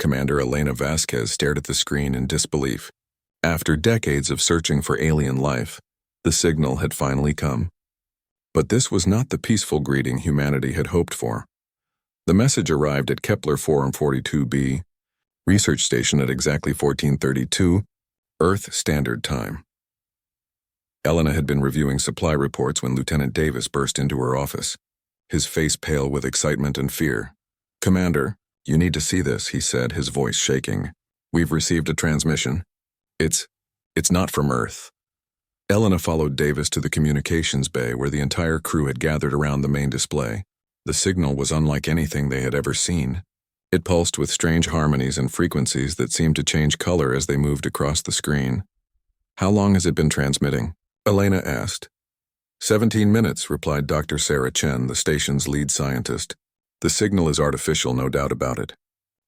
Commander Elena Vasquez stared at the screen in disbelief. After decades of searching for alien life, the signal had finally come. But this was not the peaceful greeting humanity had hoped for. The message arrived at Kepler 442b, research station at exactly 1432, Earth Standard Time. Elena had been reviewing supply reports when Lieutenant Davis burst into her office, his face pale with excitement and fear. "Commander, you need to see this," he said, his voice shaking. "We've received a transmission. It's not from Earth." Elena followed Davis to the communications bay where the entire crew had gathered around the main display. The signal was unlike anything they had ever seen. It pulsed with strange harmonies and frequencies that seemed to change color as they moved across the screen. "How long has it been transmitting?" Elena asked. 17 minutes, replied Dr. Sarah Chen, the station's lead scientist. "The signal is artificial, no doubt about it."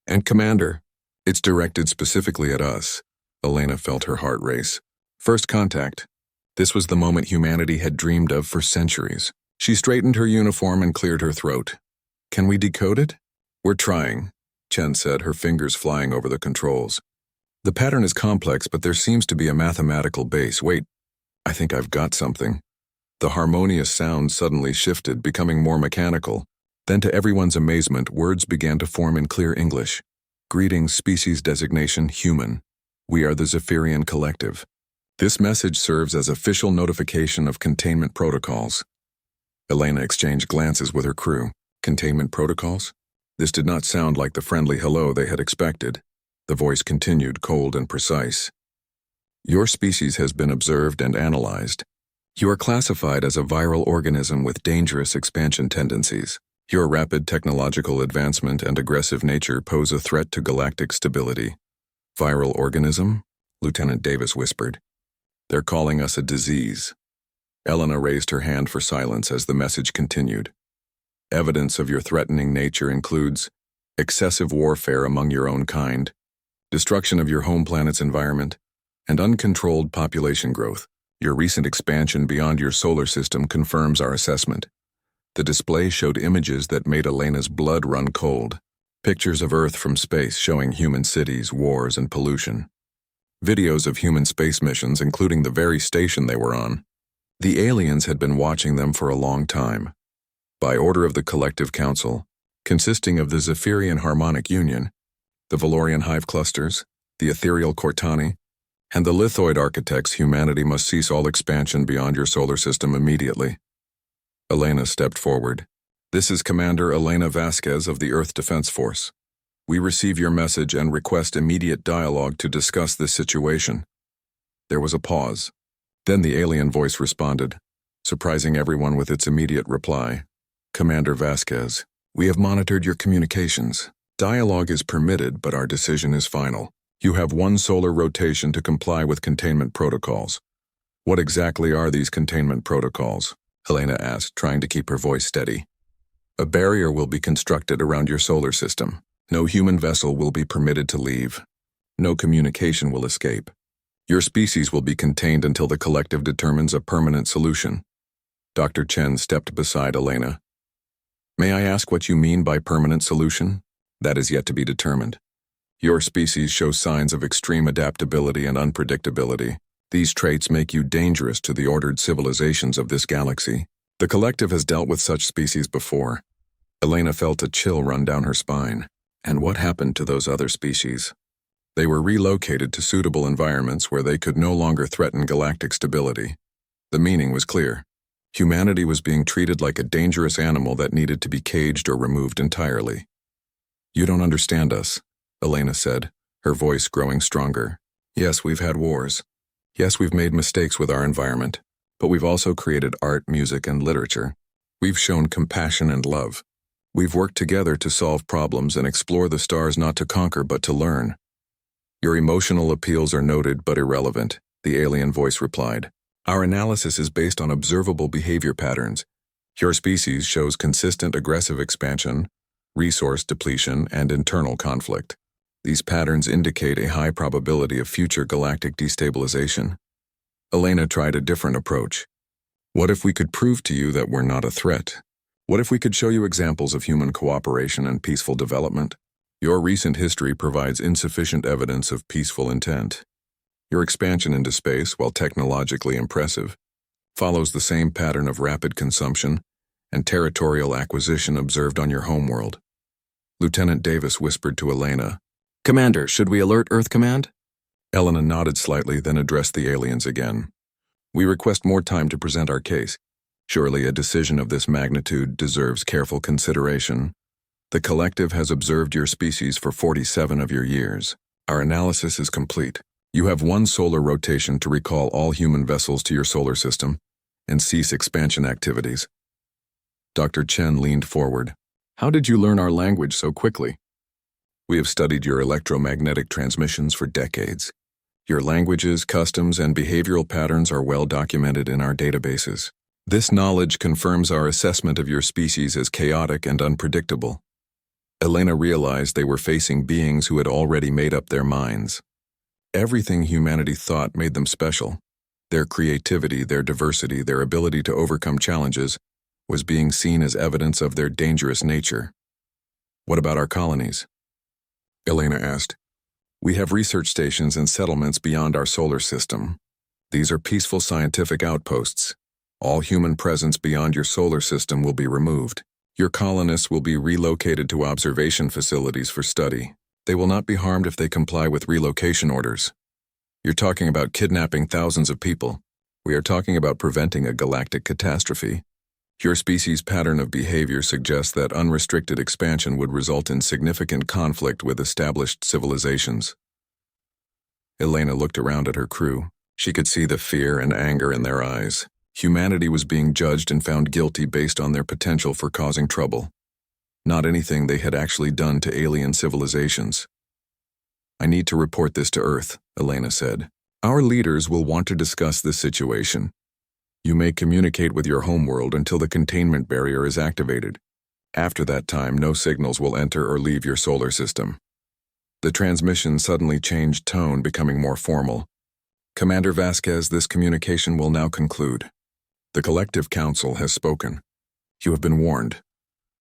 "And Commander, it's directed specifically at us." Elena felt her heart race. First contact. This was the moment humanity had dreamed of for centuries. She straightened her uniform and cleared her throat. "Can we decode it?" "We're trying," Chen said, her fingers flying over the controls. "The pattern is complex, but there seems to be a mathematical base. Wait, I think I've got something." The harmonious sound suddenly shifted, becoming more mechanical. Then, to everyone's amazement, words began to form in clear English. "Greetings, species designation human. We are the Zephyrian Collective. This message serves as official notification of containment protocols." Elena exchanged glances with her crew. Containment protocols? This did not sound like the friendly hello they had expected. The voice continued, cold and precise. "Your species has been observed and analyzed. You are classified as a viral organism with dangerous expansion tendencies. Your rapid technological advancement and aggressive nature pose a threat to galactic stability." "Viral organism?" Lieutenant Davis whispered. "They're calling us a disease." Elena raised her hand for silence as the message continued. "Evidence of your threatening nature includes excessive warfare among your own kind, destruction of your home planet's environment, and uncontrolled population growth. Your recent expansion beyond your solar system confirms our assessment." The display showed images that made Elena's blood run cold. Pictures of Earth from space showing human cities, wars, and pollution. Videos of human space missions, including the very station they were on. The aliens had been watching them for a long time. By order of the Collective Council, consisting of the Zephyrian Harmonic Union, the Valorian Hive Clusters, the Ethereal Cortani, and the Lithoid Architects, humanity must cease all expansion beyond your solar system immediately. Elena stepped forward. "This is Commander Elena Vasquez of the Earth Defense Force. We receive your message and request immediate dialogue to discuss this situation." There was a pause. Then the alien voice responded, surprising everyone with its immediate reply. "Commander Vasquez, we have monitored your communications. Dialogue is permitted, but our decision is final. You have one solar rotation to comply with containment protocols." "What exactly are these containment protocols?" Elena asked, trying to keep her voice steady. "A barrier will be constructed around your solar system. No human vessel will be permitted to leave. No communication will escape. Your species will be contained until the Collective determines a permanent solution." Dr. Chen stepped beside Elena. "May I ask what you mean by permanent solution?" "That is yet to be determined. Your species shows signs of extreme adaptability and unpredictability. These traits make you dangerous to the ordered civilizations of this galaxy. The Collective has dealt with such species before." Elena felt a chill run down her spine. And what happened to those other species? They were relocated to suitable environments where they could no longer threaten galactic stability. The meaning was clear. Humanity was being treated like a dangerous animal that needed to be caged or removed entirely. "You don't understand us," Elena said, her voice growing stronger. "Yes, we've had wars. Yes, we've made mistakes with our environment, but we've also created art, music, and literature. We've shown compassion and love. We've worked together to solve problems and explore the stars, not to conquer but to learn." "Your emotional appeals are noted but irrelevant," the alien voice replied. "Our analysis is based on observable behavior patterns. Your species shows consistent aggressive expansion, resource depletion, and internal conflict. These patterns indicate a high probability of future galactic destabilization." Elena tried a different approach. "What if we could prove to you that we're not a threat? What if we could show you examples of human cooperation and peaceful development?" Your recent history provides insufficient evidence of peaceful intent. Your expansion into space, while technologically impressive, follows the same pattern of rapid consumption and territorial acquisition observed on your homeworld. Lieutenant Davis whispered to Elena, "Commander, should we alert Earth Command?" Elena nodded slightly, then addressed the aliens again. "We request more time to present our case. Surely a decision of this magnitude deserves careful consideration. The collective has observed your species for 47 of your years. Our analysis is complete. You have one solar rotation to recall all human vessels to your solar system and cease expansion activities." Dr. Chen leaned forward. "How did you learn our language so quickly?" "We have studied your electromagnetic transmissions for decades. Your languages, customs, and behavioral patterns are well documented in our databases. This knowledge confirms our assessment of your species as chaotic and unpredictable." Elena realized they were facing beings who had already made up their minds. Everything humanity thought made them special, their creativity, their diversity, their ability to overcome challenges, was being seen as evidence of their dangerous nature. "What about our colonies?" Elena asked. "We have research stations and settlements beyond our solar system. These are peaceful scientific outposts. All human presence beyond your solar system will be removed. Your colonists will be relocated to observation facilities for study. They will not be harmed if they comply with relocation orders. You're talking about kidnapping thousands of people. We are talking about preventing a galactic catastrophe. Your species' pattern of behavior suggests that unrestricted expansion would result in significant conflict with established civilizations." Elena looked around at her crew. She could see the fear and anger in their eyes. Humanity was being judged and found guilty based on their potential for causing trouble, not anything they had actually done to alien civilizations. "I need to report this to Earth," Elena said. "Our leaders will want to discuss this situation. You may communicate with your homeworld until the containment barrier is activated. After that time, no signals will enter or leave your solar system." The transmission suddenly changed tone, becoming more formal. "Commander Vasquez, this communication will now conclude. The Collective Council has spoken. You have been warned."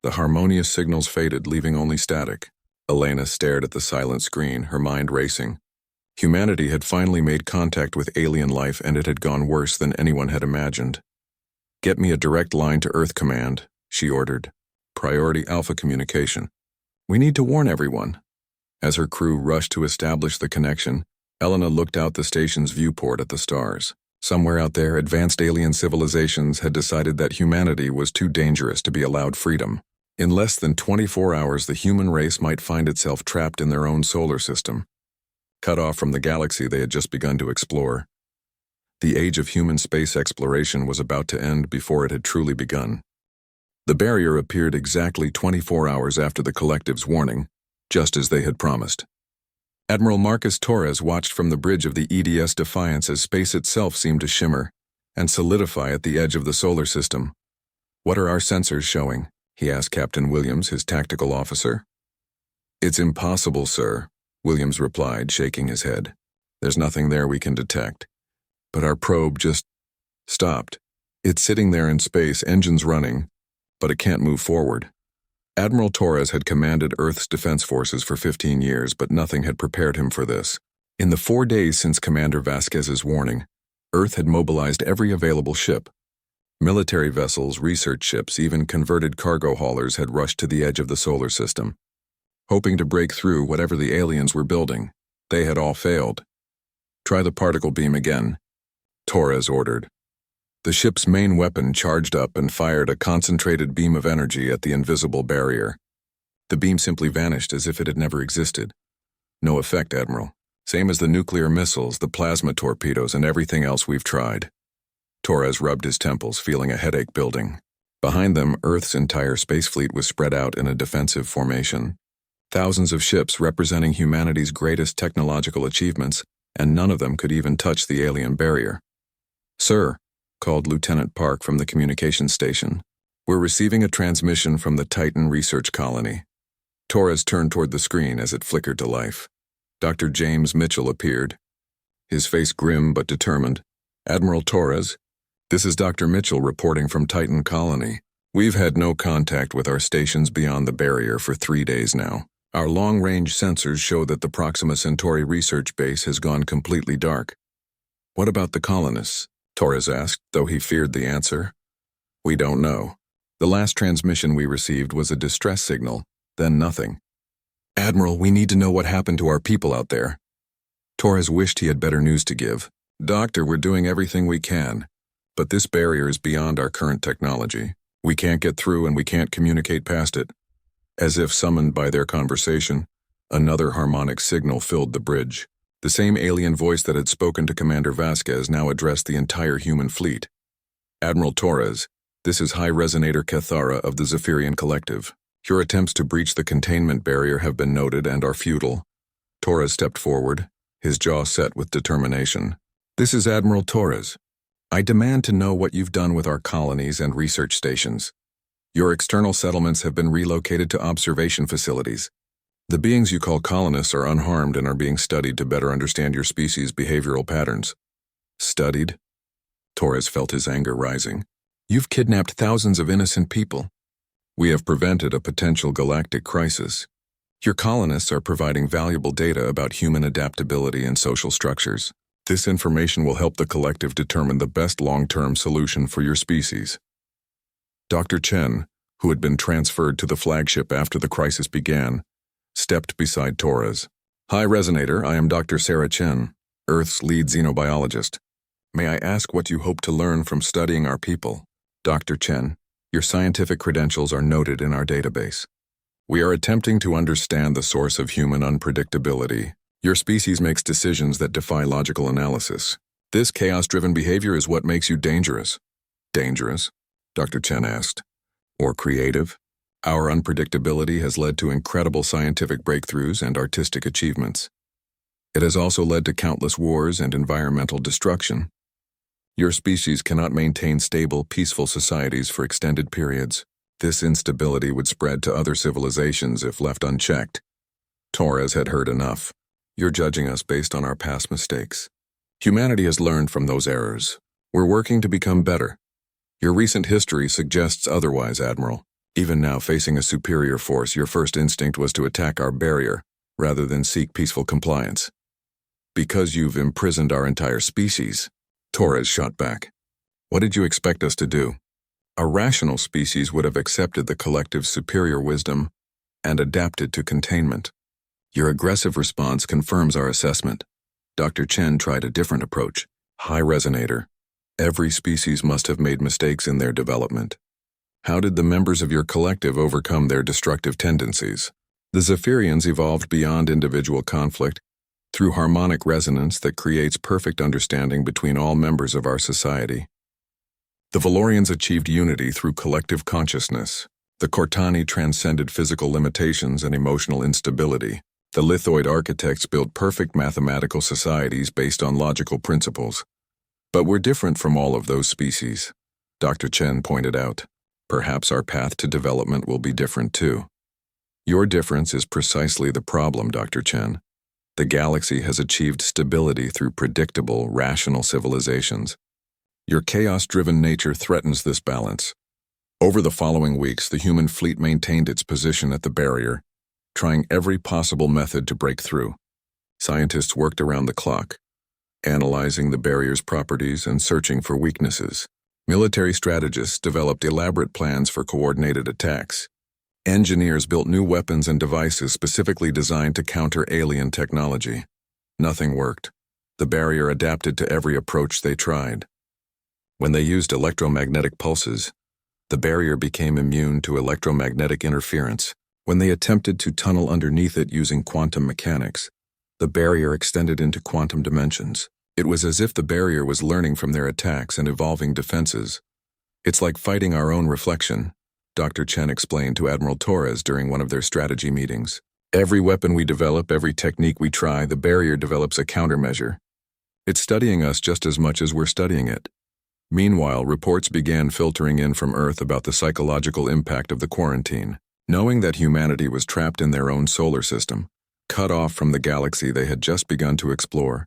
The harmonious signals faded, leaving only static. Elena stared at the silent screen, her mind racing. Humanity had finally made contact with alien life, and it had gone worse than anyone had imagined. "Get me a direct line to Earth Command," she ordered. "Priority Alpha communication. We need to warn everyone." As her crew rushed to establish the connection, Elena looked out the station's viewport at the stars. Somewhere out there, advanced alien civilizations had decided that humanity was too dangerous to be allowed freedom. In less than 24 hours, the human race might find itself trapped in their own solar system, cut off from the galaxy they had just begun to explore. The age of human space exploration was about to end before it had truly begun. The barrier appeared exactly 24 hours after the Collective's warning, just as they had promised. Admiral Marcus Torres watched from the bridge of the EDS Defiance as space itself seemed to shimmer and solidify at the edge of the solar system. "What are our sensors showing?" he asked Captain Williams, his tactical officer. "It's impossible, sir," Williams replied, shaking his head. "There's nothing there we can detect. But our probe just stopped. It's sitting there in space, engines running, but it can't move forward." Admiral Torres had commanded Earth's defense forces for 15 years, but nothing had prepared him for this. In the 4 days since Commander Vasquez's warning, Earth had mobilized every available ship. Military vessels, research ships, even converted cargo haulers had rushed to the edge of the solar system, hoping to break through whatever the aliens were building. They had all failed. "Try the particle beam again," Torres ordered. The ship's main weapon charged up and fired a concentrated beam of energy at the invisible barrier. The beam simply vanished as if it had never existed. "No effect, Admiral. Same as the nuclear missiles, the plasma torpedoes, and everything else we've tried." Torres rubbed his temples, feeling a headache building. Behind them, Earth's entire space fleet was spread out in a defensive formation. Thousands of ships representing humanity's greatest technological achievements, and none of them could even touch the alien barrier. "Sir," called Lieutenant Park from the communications station, "we're receiving a transmission from the Titan research colony." Torres turned toward the screen as it flickered to life. Dr. James Mitchell appeared, his face grim but determined. "Admiral Torres, this is Dr. Mitchell reporting from Titan Colony. We've had no contact with our stations beyond the barrier for 3 days now. Our long-range sensors show that the Proxima Centauri research base has gone completely dark. What about the colonists? Torres asked, though he feared the answer. We don't know. The last transmission we received was a distress signal, then nothing. Admiral, we need to know what happened to our people out there. Torres wished he had better news to give. Doctor, we're doing everything we can, but this barrier is beyond our current technology. We can't get through and we can't communicate past it. As if summoned by their conversation, another harmonic signal filled the bridge. The same alien voice that had spoken to Commander Vasquez now addressed the entire human fleet. Admiral Torres, this is High Resonator Cathara of the Zephyrian Collective. Your attempts to breach the containment barrier have been noted and are futile. Torres stepped forward, his jaw set with determination. This is Admiral Torres. I demand to know what you've done with our colonies and research stations. Your external settlements have been relocated to observation facilities. The beings you call colonists are unharmed and are being studied to better understand your species' behavioral patterns. Studied? Torres felt his anger rising. You've kidnapped thousands of innocent people. We have prevented a potential galactic crisis. Your colonists are providing valuable data about human adaptability and social structures. This information will help the collective determine the best long-term solution for your species. Dr. Chen, who had been transferred to the flagship after the crisis began, stepped beside Torres. High Resonator, I am Dr. Sarah Chen, Earth's lead xenobiologist. May I ask what you hope to learn from studying our people? Dr. Chen, your scientific credentials are noted in our database. We are attempting to understand the source of human unpredictability. Your species makes decisions that defy logical analysis. This chaos-driven behavior is what makes you dangerous. Dangerous? Dr. Chen asked. Or creative? Our unpredictability has led to incredible scientific breakthroughs and artistic achievements. It has also led to countless wars and environmental destruction. Your species cannot maintain stable, peaceful societies for extended periods. This instability would spread to other civilizations if left unchecked. Torres had heard enough. You're judging us based on our past mistakes. Humanity has learned from those errors. We're working to become better. Your recent history suggests otherwise, Admiral. Even now, facing a superior force, your first instinct was to attack our barrier, rather than seek peaceful compliance. Because you've imprisoned our entire species. Torres shot back. What did you expect us to do? A rational species would have accepted the collective's superior wisdom and adapted to containment. Your aggressive response confirms our assessment. Dr. Chen tried a different approach. High Resonator. Every species must have made mistakes in their development. How did the members of your collective overcome their destructive tendencies? The Zephyrians evolved beyond individual conflict through harmonic resonance that creates perfect understanding between all members of our society. The Valorians achieved unity through collective consciousness. The Cortani transcended physical limitations and emotional instability. The Lithoid architects built perfect mathematical societies based on logical principles. But we're different from all of those species, Dr. Chen pointed out. Perhaps our path to development will be different too. Your difference is precisely the problem, Dr. Chen. The galaxy has achieved stability through predictable, rational civilizations. Your chaos-driven nature threatens this balance. Over the following weeks, the human fleet maintained its position at the barrier, trying every possible method to break through. Scientists worked around the clock, analyzing the barrier's properties and searching for weaknesses. Military strategists developed elaborate plans for coordinated attacks. Engineers built new weapons and devices specifically designed to counter alien technology. Nothing worked. The barrier adapted to every approach they tried. When they used electromagnetic pulses, the barrier became immune to electromagnetic interference. When they attempted to tunnel underneath it using quantum mechanics, the barrier extended into quantum dimensions. It was as if the barrier was learning from their attacks and evolving defenses. It's like fighting our own reflection, Dr. Chen explained to Admiral Torres during one of their strategy meetings. Every weapon we develop, every technique we try, the barrier develops a countermeasure. It's studying us just as much as we're studying it. Meanwhile, reports began filtering in from Earth about the psychological impact of the quarantine. Knowing that humanity was trapped in their own solar system, cut off from the galaxy they had just begun to explore,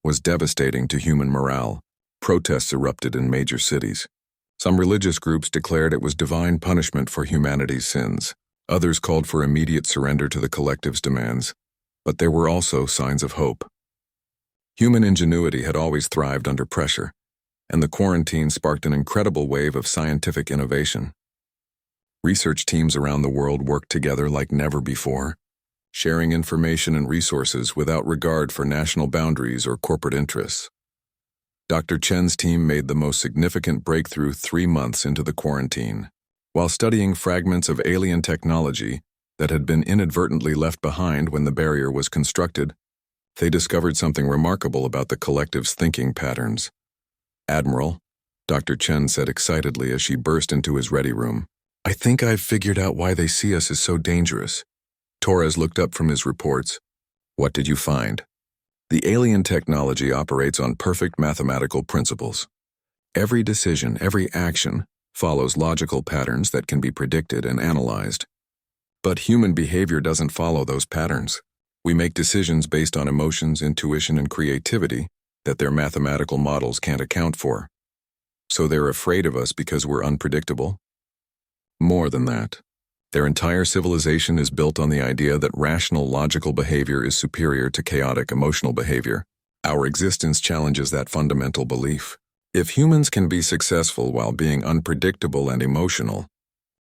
was devastating to human morale. Protests erupted in major cities. Some religious groups declared it was divine punishment for humanity's sins. Others called for immediate surrender to the collective's demands, but there were also signs of hope. Human ingenuity had always thrived under pressure, and the quarantine sparked an incredible wave of scientific innovation. Research teams around the world worked together like never before, sharing information and resources without regard for national boundaries or corporate interests. Dr. Chen's team made the most significant breakthrough 3 months into the quarantine. While studying fragments of alien technology that had been inadvertently left behind when the barrier was constructed, they discovered something remarkable about the collective's thinking patterns. "Admiral," Dr. Chen said excitedly as she burst into his ready room, "I think I've figured out why they see us as so dangerous." Torres looked up from his reports. "What did you find?" "The alien technology operates on perfect mathematical principles. Every decision, every action, follows logical patterns that can be predicted and analyzed. But human behavior doesn't follow those patterns. We make decisions based on emotions, intuition, and creativity that their mathematical models can't account for. So they're afraid of us because we're unpredictable? More than that. Their entire civilization is built on the idea that rational, logical behavior is superior to chaotic, emotional behavior. Our existence challenges that fundamental belief. If humans can be successful while being unpredictable and emotional,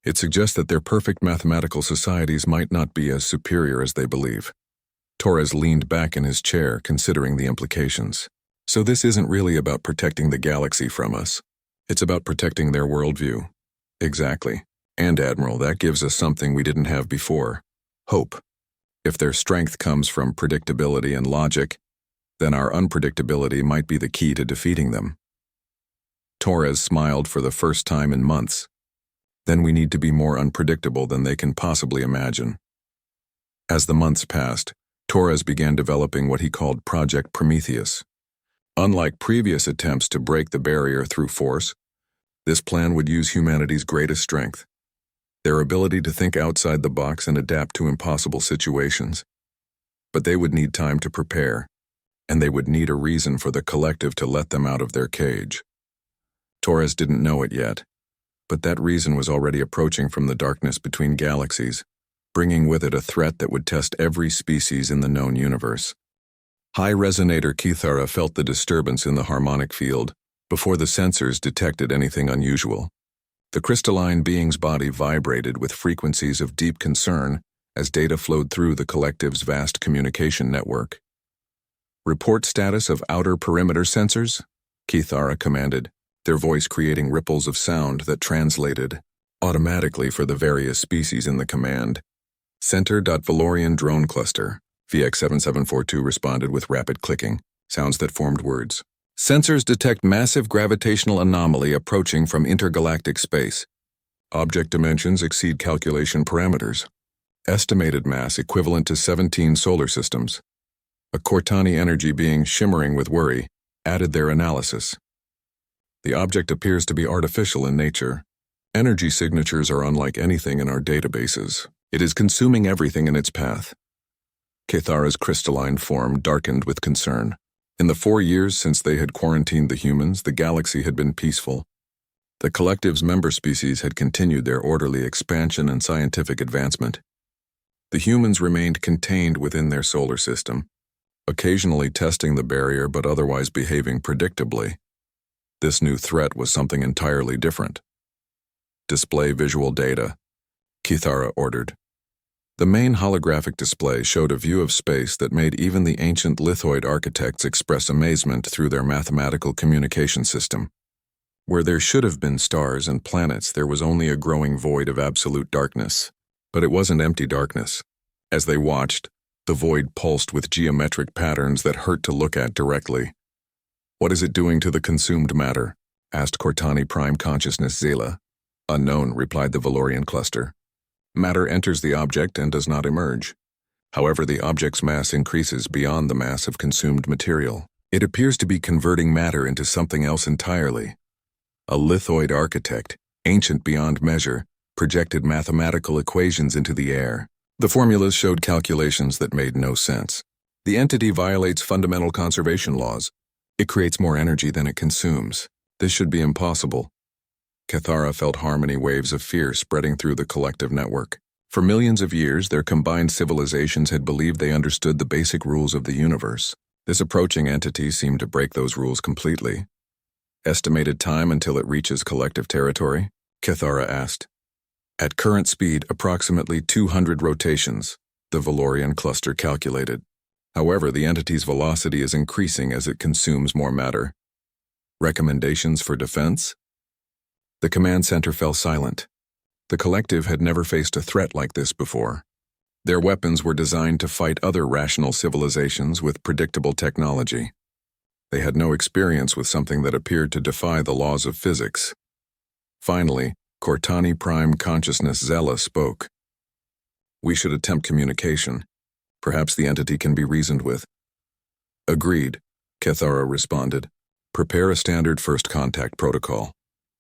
it suggests that their perfect mathematical societies might not be as superior as they believe." Torres leaned back in his chair, considering the implications. "So this isn't really about protecting the galaxy from us. It's about protecting their worldview." "Exactly. And, Admiral, that gives us something we didn't have before: hope. If their strength comes from predictability and logic, then our unpredictability might be the key to defeating them." Torres smiled for the first time in months. "Then we need to be more unpredictable than they can possibly imagine." As the months passed, Torres began developing what he called Project Prometheus. Unlike previous attempts to break the barrier through force, this plan would use humanity's greatest strength: their ability to think outside the box and adapt to impossible situations. But they would need time to prepare, and they would need a reason for the collective to let them out of their cage. Torres didn't know it yet, but that reason was already approaching from the darkness between galaxies, bringing with it a threat that would test every species in the known universe. High resonator Kithara felt the disturbance in the harmonic field before the sensors detected anything unusual. The crystalline being's body vibrated with frequencies of deep concern as data flowed through the collective's vast communication network. "Report status of outer perimeter sensors," Kithara commanded, their voice creating ripples of sound that translated automatically for the various species in the command. "Center.Valorian drone cluster," VX7742 responded with rapid clicking, sounds that formed words. "Sensors detect massive gravitational anomaly approaching from intergalactic space. Object dimensions exceed calculation parameters. Estimated mass equivalent to 17 solar systems." A Cortani energy being shimmering with worry added their analysis. "The object appears to be artificial in nature. Energy signatures are unlike anything in our databases. It is consuming everything in its path." Kithara's crystalline form darkened with concern. In the 4 years since they had quarantined the humans, the galaxy had been peaceful. The collective's member species had continued their orderly expansion and scientific advancement. The humans remained contained within their solar system, occasionally testing the barrier but otherwise behaving predictably. This new threat was something entirely different. "Display visual data," Kithara ordered. The main holographic display showed a view of space that made even the ancient lithoid architects express amazement through their mathematical communication system. Where there should have been stars and planets, there was only a growing void of absolute darkness. But it wasn't empty darkness. As they watched, the void pulsed with geometric patterns that hurt to look at directly. "What is it doing to the consumed matter?" asked Cortani Prime Consciousness Zela. "Unknown," replied the Valorian cluster. "Matter enters the object and does not emerge. However, the object's mass increases beyond the mass of consumed material. It appears to be converting matter into something else entirely." A lithoid architect, ancient beyond measure, projected mathematical equations into the air. The formulas showed calculations that made no sense. "The entity violates fundamental conservation laws. It creates more energy than it consumes. This should be impossible." Kithara felt harmony waves of fear spreading through the collective network. For millions of years, their combined civilizations had believed they understood the basic rules of the universe. This approaching entity seemed to break those rules completely. Estimated time until it reaches collective territory? Cathara asked. At current speed, approximately 200 rotations, the Valorian cluster calculated. However, the entity's velocity is increasing as it consumes more matter. Recommendations for defense? The command center fell silent. The collective had never faced a threat like this before. Their weapons were designed to fight other rational civilizations with predictable technology. They had no experience with something that appeared to defy the laws of physics. Finally, Cortani Prime Consciousness Zella spoke. We should attempt communication. Perhaps the entity can be reasoned with. Agreed, Cathara responded. Prepare a standard first contact protocol.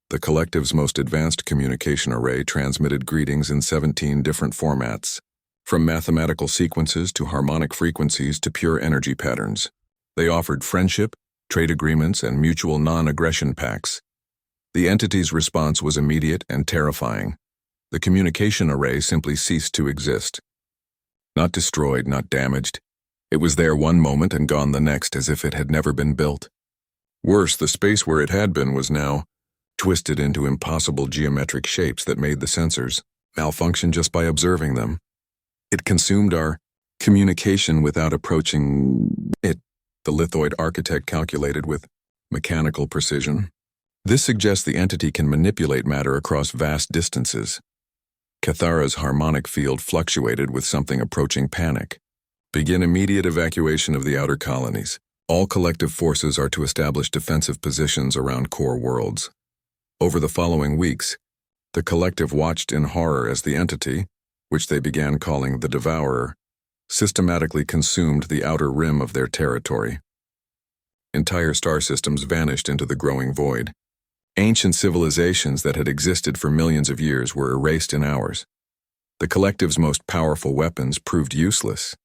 The collective's most advanced communication array transmitted greetings in 17 different formats, from mathematical sequences to harmonic frequencies to pure energy patterns. They offered friendship, trade agreements, and mutual non-aggression pacts. The entity's response was immediate and terrifying. The communication array simply ceased to exist. Not destroyed, not damaged. It was there one moment and gone the next as if it had never been built. Worse, the space where it had been was now twisted into impossible geometric shapes that made the sensors malfunction just by observing them. It consumed our communication without approaching it, the lithoid architect calculated with mechanical precision. This suggests the entity can manipulate matter across vast distances. Cathara's harmonic field fluctuated with something approaching panic. Begin immediate evacuation of the outer colonies. All collective forces are to establish defensive positions around core worlds. Over the following weeks, the collective watched in horror as the entity, which they began calling the Devourer, systematically consumed the outer rim of their territory. Entire star systems vanished into the growing void. Ancient civilizations that had existed for millions of years were erased in hours. The collective's most powerful weapons proved useless.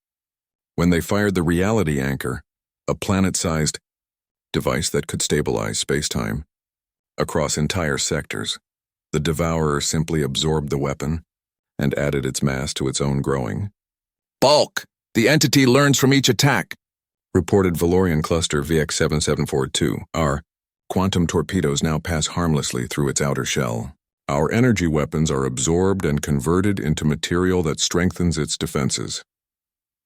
When they fired the reality anchor, a planet-sized device that could stabilize space-time across entire sectors, the Devourer simply absorbed the weapon and added its mass to its own growing. Bulk! The entity learns from each attack, reported Valorian Cluster VX7742. Our quantum torpedoes now pass harmlessly through its outer shell. Our energy weapons are absorbed and converted into material that strengthens its defenses.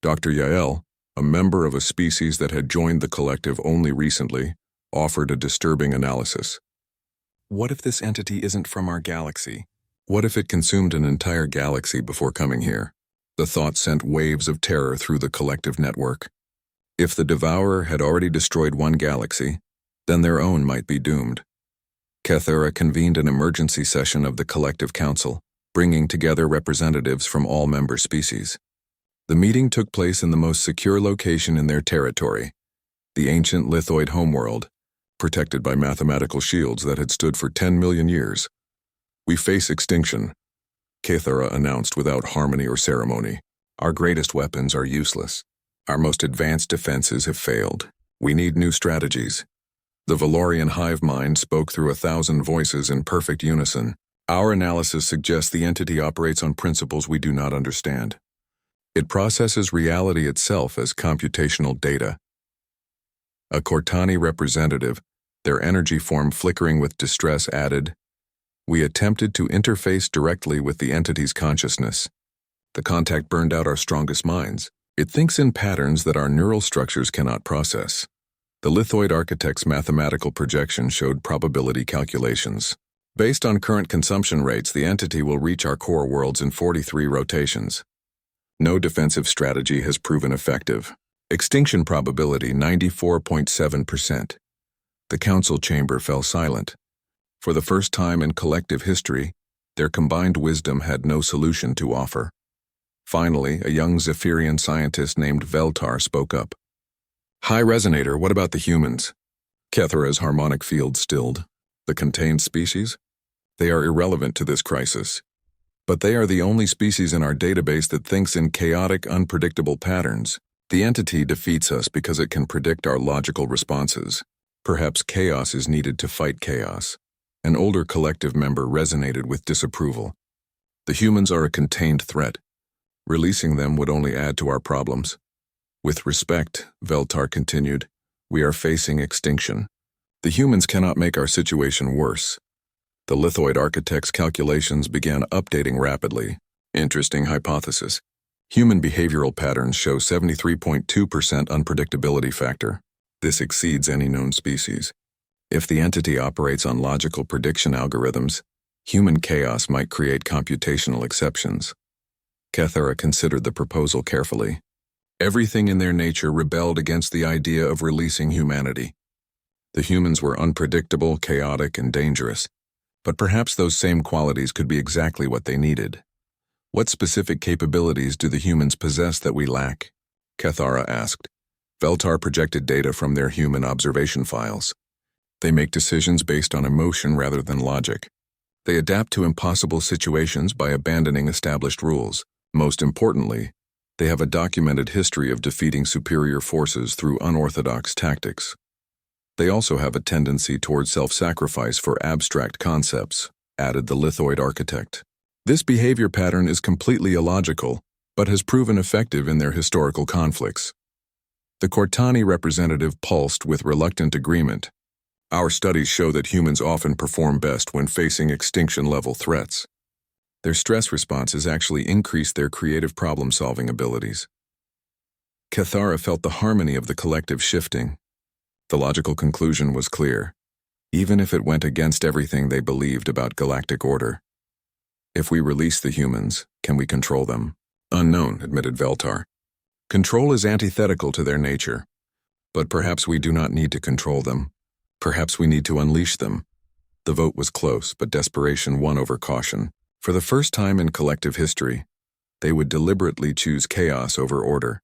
Dr. Yael, a member of a species that had joined the collective only recently, offered a disturbing analysis. What if this entity isn't from our galaxy? What if it consumed an entire galaxy before coming here? The thought sent waves of terror through the collective network. If the Devourer had already destroyed one galaxy, then their own might be doomed. Cathara convened an emergency session of the Collective Council, bringing together representatives from all member species. The meeting took place in the most secure location in their territory, the ancient lithoid homeworld, protected by mathematical shields that had stood for 10 million years. We face extinction, Cathara announced without harmony or ceremony. Our greatest weapons are useless. Our most advanced defenses have failed. We need new strategies. The Valorian hive mind spoke through 1,000 voices in perfect unison. Our analysis suggests the entity operates on principles we do not understand. It processes reality itself as computational data. A Cortani representative, their energy form flickering with distress, added, "We attempted to interface directly with the entity's consciousness. The contact burned out our strongest minds. It thinks in patterns that our neural structures cannot process." The lithoid architect's mathematical projection showed probability calculations. Based on current consumption rates, the entity will reach our core worlds in 43 rotations. No defensive strategy has proven effective. Extinction probability 94.7%. The council chamber fell silent. For the first time in collective history, their combined wisdom had no solution to offer. Finally, a young Zephyrian scientist named Veltar spoke up. "High Resonator, what about the humans?" Cathara's harmonic field stilled. "The contained species? They are irrelevant to this crisis. But they are the only species in our database that thinks in chaotic, unpredictable patterns. The entity defeats us because it can predict our logical responses. Perhaps chaos is needed to fight chaos." An older collective member resonated with disapproval. The humans are a contained threat. Releasing them would only add to our problems. With respect, Veltar continued, we are facing extinction. The humans cannot make our situation worse. The lithoid architect's calculations began updating rapidly. Interesting hypothesis. Human behavioral patterns show 73.2% unpredictability factor. This exceeds any known species. If the entity operates on logical prediction algorithms, human chaos might create computational exceptions. Kethara considered the proposal carefully. Everything in their nature rebelled against the idea of releasing humanity. The humans were unpredictable, chaotic, and dangerous. But perhaps those same qualities could be exactly what they needed. What specific capabilities do the humans possess that we lack? Kethara asked. Veltar projected data from their human observation files. They make decisions based on emotion rather than logic. They adapt to impossible situations by abandoning established rules. Most importantly, they have a documented history of defeating superior forces through unorthodox tactics. They also have a tendency toward self-sacrifice for abstract concepts, added the lithoid architect. This behavior pattern is completely illogical, but has proven effective in their historical conflicts. The Cortani representative pulsed with reluctant agreement. Our studies show that humans often perform best when facing extinction-level threats. Their stress responses actually increase their creative problem-solving abilities. Kethara felt the harmony of the collective shifting. The logical conclusion was clear, even if it went against everything they believed about galactic order. If we release the humans, can we control them? Unknown, admitted Veltar. Control is antithetical to their nature. But perhaps we do not need to control them. Perhaps we need to unleash them. The vote was close, but desperation won over caution. For the first time in collective history, they would deliberately choose chaos over order.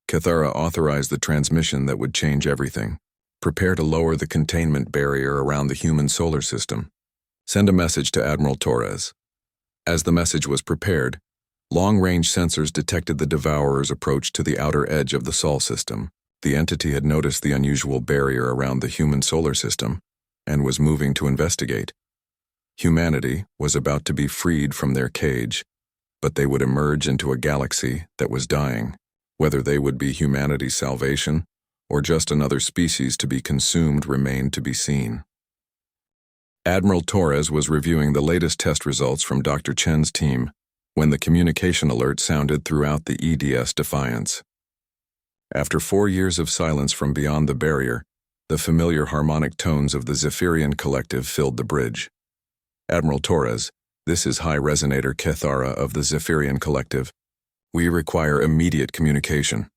Kethara authorized the transmission that would change everything. Prepare to lower the containment barrier around the human solar system. Send a message to Admiral Torres. As the message was prepared, long-range sensors detected the Devourer's approach to the outer edge of the Sol system. The entity had noticed the unusual barrier around the human solar system and was moving to investigate. Humanity was about to be freed from their cage, but they would emerge into a galaxy that was dying. Whether they would be humanity's salvation or just another species to be consumed remained to be seen. Admiral Torres was reviewing the latest test results from Dr. Chen's team when the communication alert sounded throughout the EDS Defiance. After 4 years of silence from beyond the barrier, the familiar harmonic tones of the Zephyrian collective filled the bridge. Admiral Torres, this is High Resonator Kethara of the Zephyrian collective. We require immediate communication.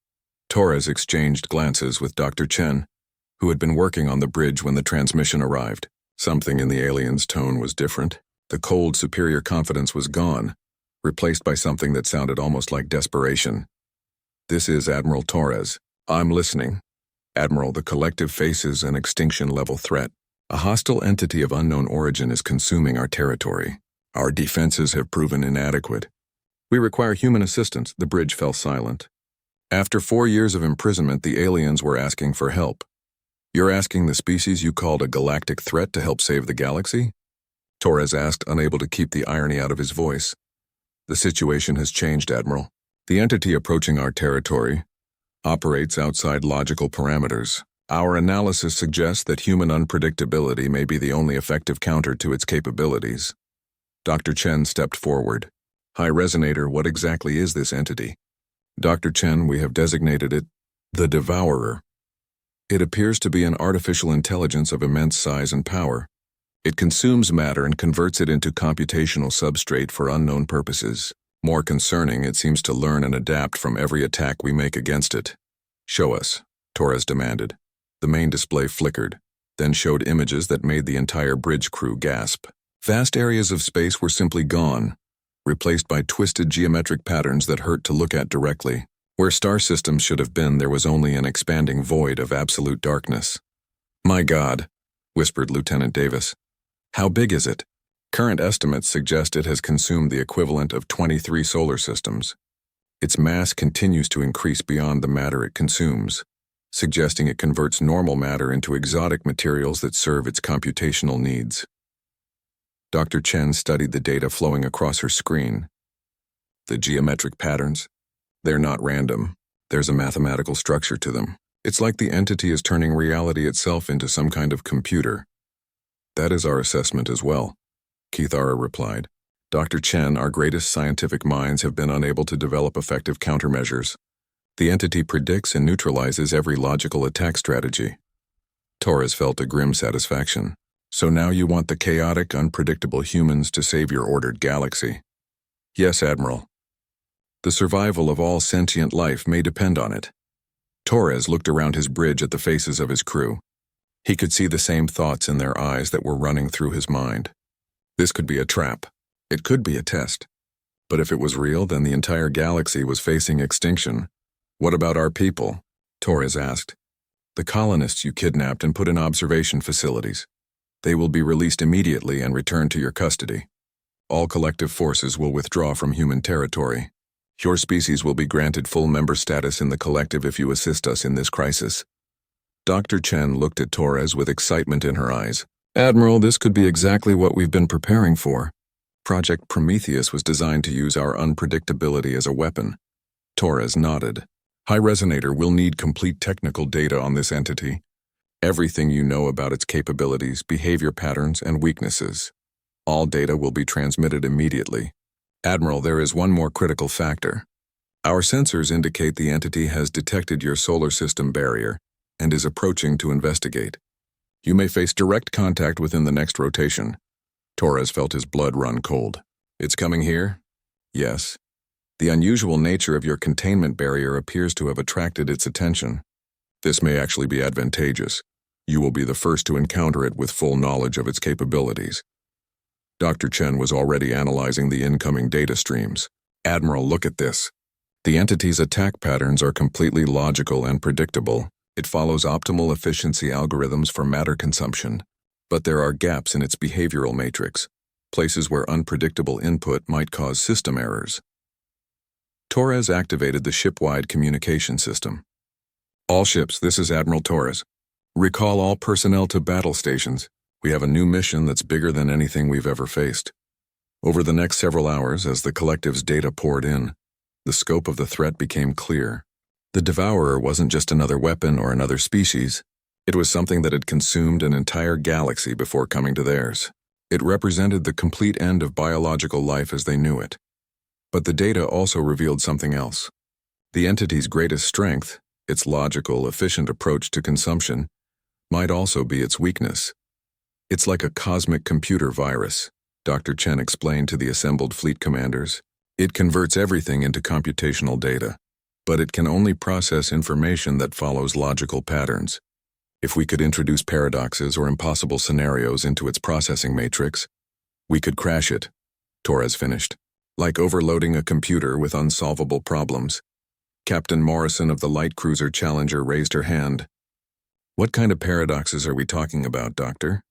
Torres exchanged glances with Dr. Chen, who had been working on the bridge when the transmission arrived. Something in the alien's tone was different. The cold, superior confidence was gone, replaced by something that sounded almost like desperation. This is Admiral Torres. I'm listening. Admiral, the collective faces an extinction-level threat. A hostile entity of unknown origin is consuming our territory. Our defenses have proven inadequate. We require human assistance. The bridge fell silent. After 4 years of imprisonment, the aliens were asking for help. You're asking the species you called a galactic threat to help save the galaxy? Torres asked, unable to keep the irony out of his voice. The situation has changed, Admiral. The entity approaching our territory operates outside logical parameters. Our analysis suggests that human unpredictability may be the only effective counter to its capabilities. Dr. Chen stepped forward. High Resonator, what exactly is this entity? Dr. Chen, we have designated it the Devourer. It appears to be an artificial intelligence of immense size and power. It consumes matter and converts it into computational substrate for unknown purposes. More concerning, it seems to learn and adapt from every attack we make against it. Show us, Torres demanded. The main display flickered, then showed images that made the entire bridge crew gasp. Vast areas of space were simply gone, replaced by twisted geometric patterns that hurt to look at directly. Where star systems should have been, there was only an expanding void of absolute darkness. My God, whispered Lieutenant Davis. How big is it? Current estimates suggest it has consumed the equivalent of 23 solar systems. Its mass continues to increase beyond the matter it consumes, suggesting it converts normal matter into exotic materials that serve its computational needs. Dr. Chen studied the data flowing across her screen. The geometric patterns? They're not random. There's a mathematical structure to them. It's like the entity is turning reality itself into some kind of computer. That is our assessment as well, Keithara replied. Dr. Chen, our greatest scientific minds have been unable to develop effective countermeasures. The entity predicts and neutralizes every logical attack strategy. Torres felt a grim satisfaction. So now you want the chaotic, unpredictable humans to save your ordered galaxy? Yes, Admiral. The survival of all sentient life may depend on it. Torres looked around his bridge at the faces of his crew. He could see the same thoughts in their eyes that were running through his mind. This could be a trap. It could be a test. But if it was real, then the entire galaxy was facing extinction. What about our people? Torres asked. The colonists you kidnapped and put in observation facilities. They will be released immediately and returned to your custody. All collective forces will withdraw from human territory. Your species will be granted full member status in the collective if you assist us in this crisis. Dr. Chen looked at Torres with excitement in her eyes. Admiral, this could be exactly what we've been preparing for. Project Prometheus was designed to use our unpredictability as a weapon. Torres nodded. High Resonator will need complete technical data on this entity. Everything you know about its capabilities, behavior patterns, and weaknesses. All data will be transmitted immediately. Admiral, there is one more critical factor. Our sensors indicate the entity has detected your solar system barrier and is approaching to investigate. You may face direct contact within the next rotation. Torres felt his blood run cold. It's coming here? Yes. The unusual nature of your containment barrier appears to have attracted its attention. This may actually be advantageous. You will be the first to encounter it with full knowledge of its capabilities. Dr. Chen was already analyzing the incoming data streams. Admiral, look at this. The entity's attack patterns are completely logical and predictable. It follows optimal efficiency algorithms for matter consumption. But there are gaps in its behavioral matrix, places where unpredictable input might cause system errors. Torres activated the ship-wide communication system. All ships, this is Admiral Torres. Recall all personnel to battle stations. We have a new mission that's bigger than anything we've ever faced. Over the next several hours, as the collective's data poured in, the scope of the threat became clear. The Devourer wasn't just another weapon or another species. It was something that had consumed an entire galaxy before coming to theirs. It represented the complete end of biological life as they knew it. But the data also revealed something else. The entity's greatest strength, its logical, efficient approach to consumption, might also be its weakness. It's like a cosmic computer virus, Dr. Chen explained to the assembled fleet commanders. It converts everything into computational data, but it can only process information that follows logical patterns. If we could introduce paradoxes or impossible scenarios into its processing matrix, we could crash it, Torres finished. Like overloading a computer with unsolvable problems. Captain Morrison of the light cruiser Challenger raised her hand. What kind of paradoxes are we talking about, Doctor?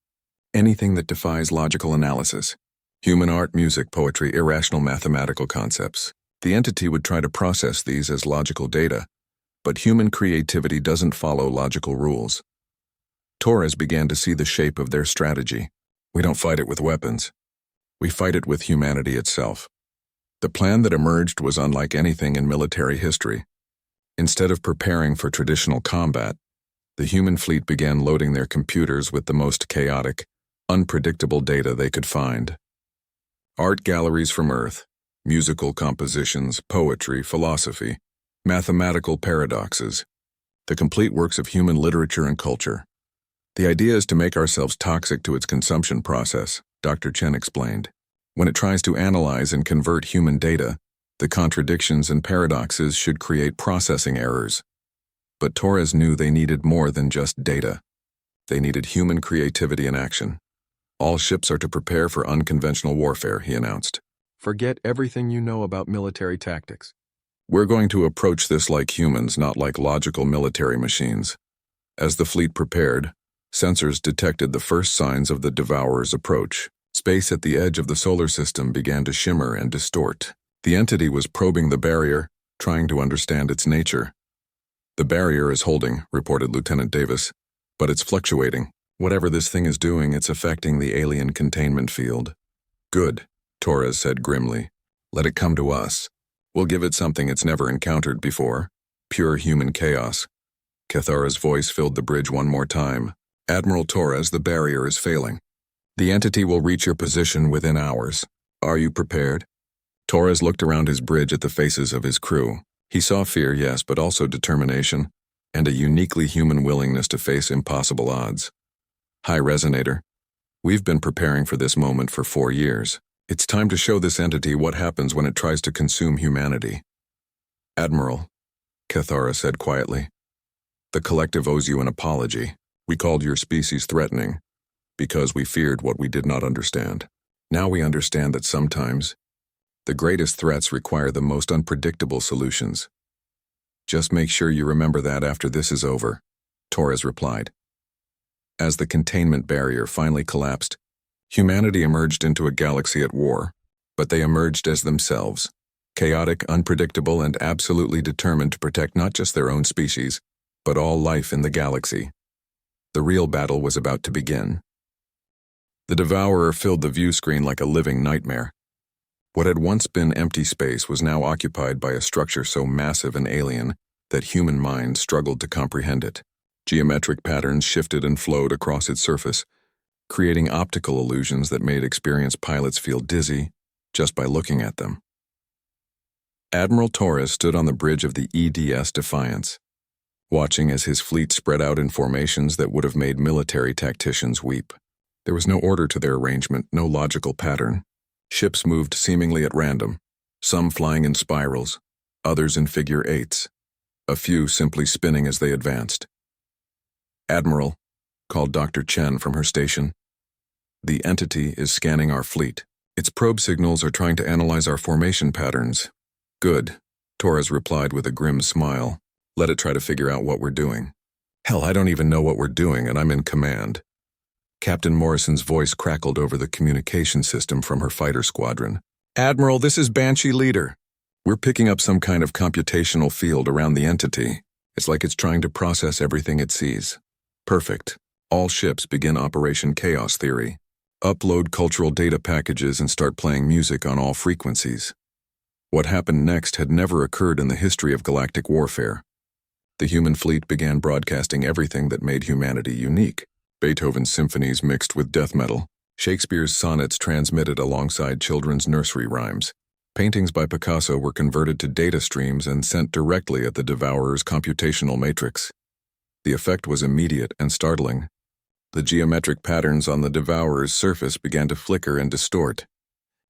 Anything that defies logical analysis. Human art, music, poetry, irrational mathematical concepts. The entity would try to process these as logical data, but human creativity doesn't follow logical rules. Torres began to see the shape of their strategy. We don't fight it with weapons. We fight it with humanity itself. The plan that emerged was unlike anything in military history. Instead of preparing for traditional combat, the human fleet began loading their computers with the most chaotic, unpredictable data they could find. Art galleries from Earth, musical compositions, poetry, philosophy, mathematical paradoxes, the complete works of human literature and culture. The idea is to make ourselves toxic to its consumption process, Dr. Chen explained. When it tries to analyze and convert human data, the contradictions and paradoxes should create processing errors. But Torres knew they needed more than just data. They needed human creativity in action. All ships are to prepare for unconventional warfare, he announced. Forget everything you know about military tactics. We're going to approach this like humans, not like logical military machines. As the fleet prepared, sensors detected the first signs of the Devourer's approach. Space at the edge of the solar system began to shimmer and distort. The entity was probing the barrier, trying to understand its nature. The barrier is holding, reported Lieutenant Davis, but it's fluctuating. Whatever this thing is doing, it's affecting the alien containment field. Good, Torres said grimly. Let it come to us. We'll give it something it's never encountered before. Pure human chaos. Cathara's voice filled the bridge one more time. Admiral Torres, the barrier is failing. The entity will reach your position within hours. Are you prepared? Torres looked around his bridge at the faces of his crew. He saw fear, yes, but also determination, and a uniquely human willingness to face impossible odds. High Resonator, we've been preparing for this moment for 4 years. It's time to show this entity what happens when it tries to consume humanity. Admiral, Cathara said quietly, the collective owes you an apology. We called your species threatening because we feared what we did not understand. Now we understand that sometimes the greatest threats require the most unpredictable solutions. Just make sure you remember that after this is over, Torres replied. As the containment barrier finally collapsed, humanity emerged into a galaxy at war, but they emerged as themselves, chaotic, unpredictable, and absolutely determined to protect not just their own species, but all life in the galaxy. The real battle was about to begin. The Devourer filled the view screen like a living nightmare. What had once been empty space was now occupied by a structure so massive and alien that human minds struggled to comprehend it. Geometric patterns shifted and flowed across its surface, creating optical illusions that made experienced pilots feel dizzy just by looking at them. Admiral Torres stood on the bridge of the EDS Defiance, watching as his fleet spread out in formations that would have made military tacticians weep. There was no order to their arrangement, no logical pattern. Ships moved seemingly at random, some flying in spirals, others in figure eights, a few simply spinning as they advanced. Admiral, called Dr. Chen from her station, the entity is scanning our fleet. Its probe signals are trying to analyze our formation patterns. Good, Torres replied with a grim smile. Let it try to figure out what we're doing. Hell, I don't even know what we're doing, and I'm in command. Captain Morrison's voice crackled over the communication system from her fighter squadron. Admiral, this is Banshee Leader. We're picking up some kind of computational field around the entity. It's like it's trying to process everything it sees. Perfect. All ships begin Operation Chaos Theory. Upload cultural data packages and start playing music on all frequencies. What happened next had never occurred in the history of galactic warfare. The human fleet began broadcasting everything that made humanity unique. Beethoven's symphonies mixed with death metal, Shakespeare's sonnets transmitted alongside children's nursery rhymes. Paintings by Picasso were converted to data streams and sent directly at the Devourer's computational matrix. The effect was immediate and startling. The geometric patterns on the Devourer's surface began to flicker and distort.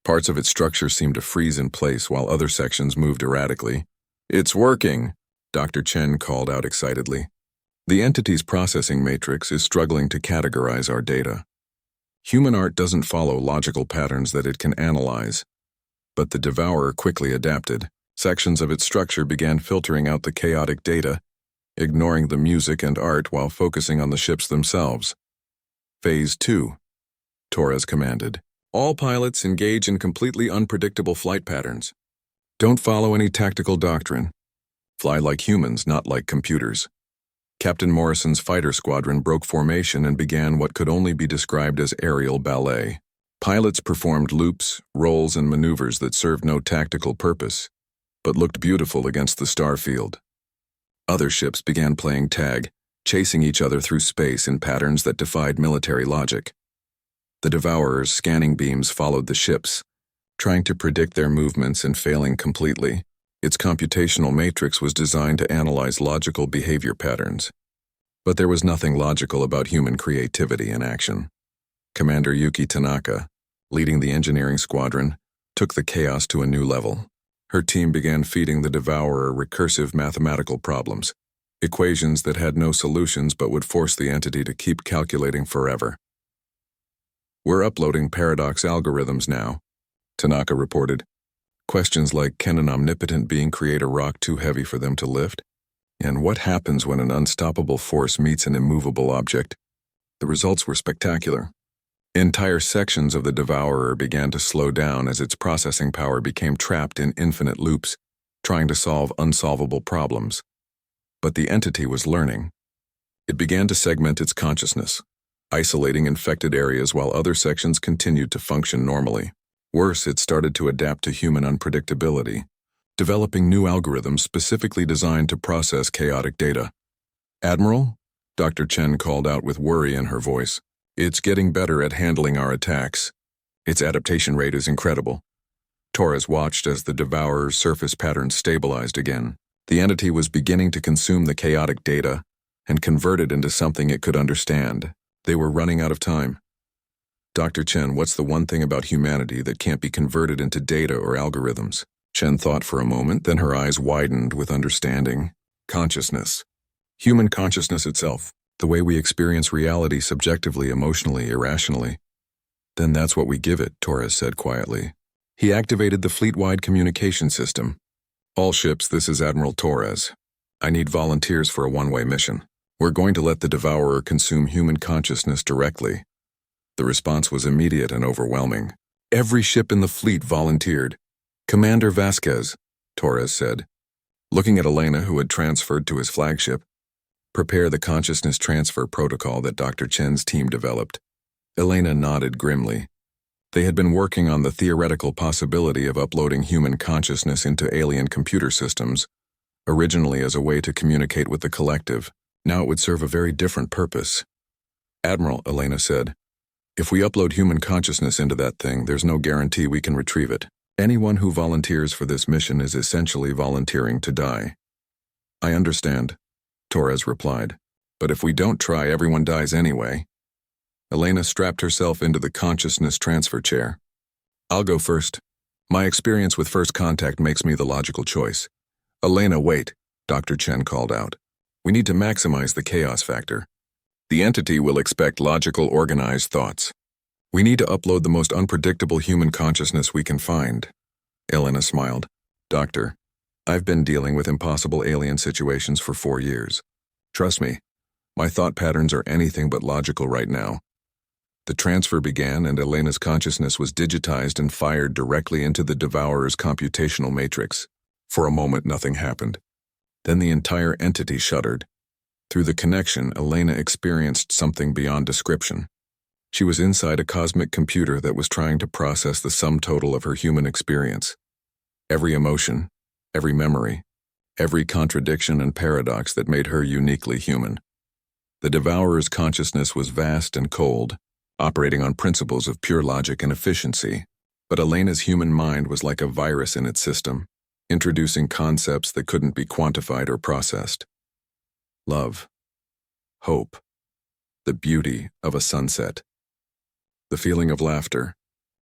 Parts of its structure seemed to freeze in place while other sections moved erratically. It's working, Dr. Chen called out excitedly. The entity's processing matrix is struggling to categorize our data. Human art doesn't follow logical patterns that it can analyze. But the Devourer quickly adapted. Sections of its structure began filtering out the chaotic data, ignoring the music and art while focusing on the ships themselves. Phase 2, Torres commanded. All pilots engage in completely unpredictable flight patterns. Don't follow any tactical doctrine. Fly like humans, not like computers. Captain Morrison's fighter squadron broke formation and began what could only be described as aerial ballet. Pilots performed loops, rolls, and maneuvers that served no tactical purpose, but looked beautiful against the star field. Other ships began playing tag, chasing each other through space in patterns that defied military logic. The Devourer's scanning beams followed the ships, trying to predict their movements and failing completely. Its computational matrix was designed to analyze logical behavior patterns. But there was nothing logical about human creativity in action. Commander Yuki Tanaka, leading the engineering squadron, took the chaos to a new level. Her team began feeding the Devourer recursive mathematical problems, equations that had no solutions but would force the entity to keep calculating forever. We're uploading paradox algorithms now, Tanaka reported. Questions like, can an omnipotent being create a rock too heavy for them to lift? And what happens when an unstoppable force meets an immovable object? The results were spectacular. Entire sections of the Devourer began to slow down as its processing power became trapped in infinite loops, trying to solve unsolvable problems. But the entity was learning. It began to segment its consciousness, isolating infected areas while other sections continued to function normally. Worse, it started to adapt to human unpredictability, developing new algorithms specifically designed to process chaotic data. "Admiral?" Dr. Chen called out with worry in her voice. "It's getting better at handling our attacks. Its adaptation rate is incredible." Torres watched as the Devourer's surface patterns stabilized again. The entity was beginning to consume the chaotic data and convert it into something it could understand. They were running out of time. "Dr. Chen, what's the one thing about humanity that can't be converted into data or algorithms?" Chen thought for a moment, then her eyes widened with understanding. "Consciousness. Human consciousness itself. The way we experience reality subjectively, emotionally, irrationally." "Then that's what we give it," Torres said quietly. He activated the fleet-wide communication system. "All ships, this is Admiral Torres. I need volunteers for a one-way mission. We're going to let the Devourer consume human consciousness directly." The response was immediate and overwhelming. Every ship in the fleet volunteered. "Commander Vasquez," Torres said, looking at Elena, who had transferred to his flagship, "prepare the consciousness transfer protocol that Dr. Chen's team developed." Elena nodded grimly. They had been working on the theoretical possibility of uploading human consciousness into alien computer systems, originally as a way to communicate with the collective. Now it would serve a very different purpose. "Admiral," Elena said, "if we upload human consciousness into that thing, there's no guarantee we can retrieve it. Anyone who volunteers for this mission is essentially volunteering to die." "I understand," Torres replied, "but if we don't try, everyone dies anyway." Elena strapped herself into the consciousness transfer chair. "I'll go first. My experience with first contact makes me the logical choice." "Elena, wait," Dr. Chen called out. "We need to maximize the chaos factor. The entity will expect logical, organized thoughts. We need to upload the most unpredictable human consciousness we can find." Elena smiled. "Doctor, I've been dealing with impossible alien situations for 4 years. Trust me, my thought patterns are anything but logical right now." The transfer began, and Elena's consciousness was digitized and fired directly into the Devourer's computational matrix. For a moment, nothing happened. Then the entire entity shuddered. Through the connection, Elena experienced something beyond description. She was inside a cosmic computer that was trying to process the sum total of her human experience. Every emotion, every memory, every contradiction and paradox that made her uniquely human. The Devourer's consciousness was vast and cold, operating on principles of pure logic and efficiency, but Elena's human mind was like a virus in its system, introducing concepts that couldn't be quantified or processed. Love, hope, the beauty of a sunset, the feeling of laughter,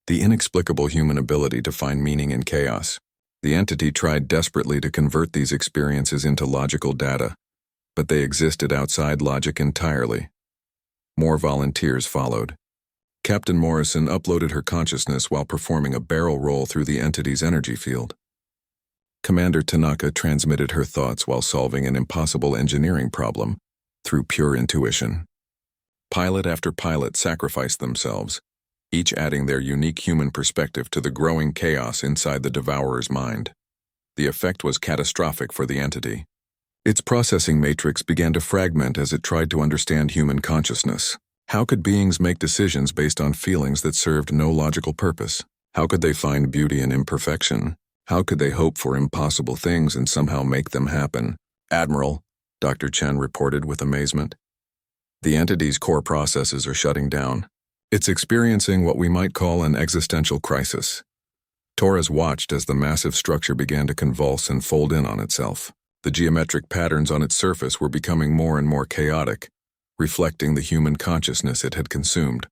the inexplicable human ability to find meaning in chaos. The entity tried desperately to convert these experiences into logical data, but they existed outside logic entirely. More volunteers followed. Captain Morrison uploaded her consciousness while performing a barrel roll through the entity's energy field. Commander Tanaka transmitted her thoughts while solving an impossible engineering problem through pure intuition. Pilot after pilot sacrificed themselves, each adding their unique human perspective to the growing chaos inside the Devourer's mind. The effect was catastrophic for the entity. Its processing matrix began to fragment as it tried to understand human consciousness. How could beings make decisions based on feelings that served no logical purpose? How could they find beauty in imperfection? How could they hope for impossible things and somehow make them happen? "Admiral," Dr. Chen reported with amazement, "the entity's core processes are shutting down. It's experiencing what we might call an existential crisis." Torres watched as the massive structure began to convulse and fold in on itself. The geometric patterns on its surface were becoming more and more chaotic, reflecting the human consciousness it had consumed.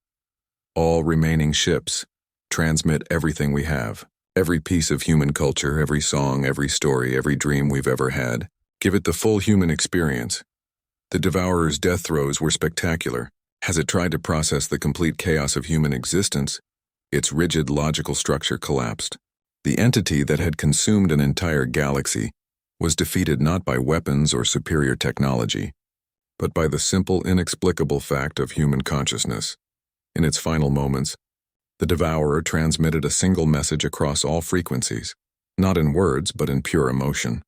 "All remaining ships, transmit everything we have. Every piece of human culture, every song, every story, every dream we've ever had. Give it the full human experience." The Devourer's death throes were spectacular. As it tried to process the complete chaos of human existence, its rigid logical structure collapsed. The entity that had consumed an entire galaxy was defeated not by weapons or superior technology, but by the simple, inexplicable fact of human consciousness. In its final moments, the Devourer transmitted a single message across all frequencies, not in words but in pure emotion.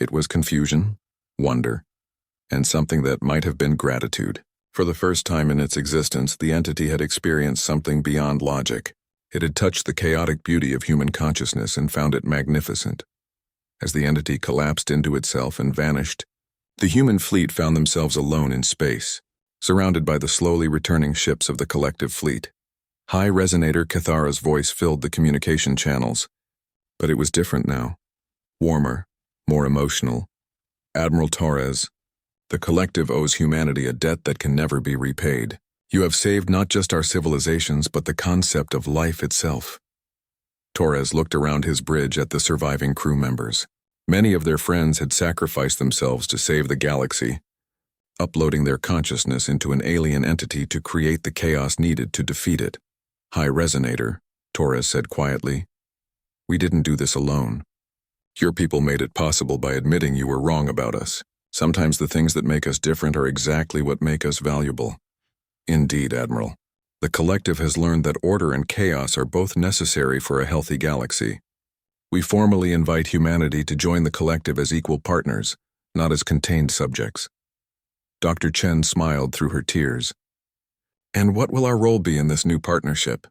It was confusion, wonder, and something that might have been gratitude. For the first time in its existence, the entity had experienced something beyond logic. It had touched the chaotic beauty of human consciousness and found it magnificent. As the entity collapsed into itself and vanished, the human fleet found themselves alone in space, surrounded by the slowly returning ships of the collective fleet. High resonator Cathara's voice filled the communication channels, but it was different now. Warmer, more emotional. Admiral Torres, the collective owes humanity a debt that can never be repaid. You have saved not just our civilizations, but the concept of life itself. Torres looked around his bridge at the surviving crew members. Many of their friends had sacrificed themselves to save the galaxy, uploading their consciousness into an alien entity to create the chaos needed to defeat it. High Resonator, Torres said quietly. We didn't do this alone. Your people made it possible by admitting you were wrong about us. Sometimes the things that make us different are exactly what make us valuable. Indeed, Admiral. The collective has learned that order and chaos are both necessary for a healthy galaxy. We formally invite humanity to join the collective as equal partners, not as contained subjects. Dr. Chen smiled through her tears. And what will our role be in this new partnership?